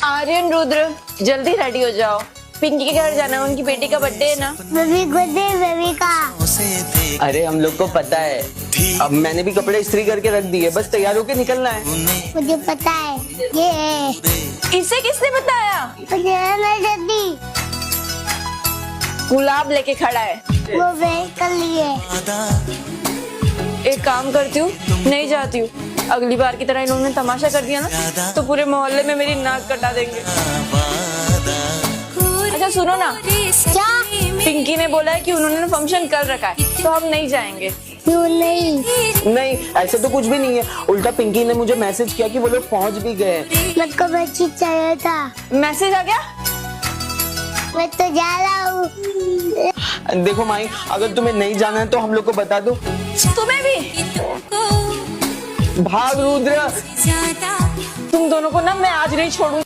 आर्यन रुद्र जल्दी रेडी हो जाओ, पिंकी के घर जाना है, उनकी बेटी का बर्थडे है ना। बेबी का। अरे हम लोग को पता है, अब मैंने भी कपड़े इस्त्री करके रख दिए, बस तैयार होके निकलना है। मुझे पता है ये है। इसे किसने बताया? जल्दी गुलाब लेके खड़ा है। वो वेट कर लिए। एक काम करती हूँ, नहीं जाती हूँ। अगली बार की तरह इन्होंने तमाशा कर दिया ना तो पूरे मोहल्ले में मेरी नाक कटा देंगे। अच्छा सुनो ना, क्या? पिंकी ने बोला है कि उन्होंने फंक्शन कर रखा है तो हम नहीं जाएंगे। क्यों नहीं? नहीं, ऐसे तो कुछ भी नहीं है। उल्टा पिंकी ने मुझे मैसेज किया कि वो लोग पहुंच भी गए। मेरे को बच्ची चाहिए था। मैसेज आ गया? मैं तो जा रहा हूँ। देखो माई, अगर तुम्हें नहीं जाना है तो हम लोग को बता दो। तुम्हें भी? भाग रुद्र। तुम दोनों को ना मैं आज नहीं छोड़ूंगी।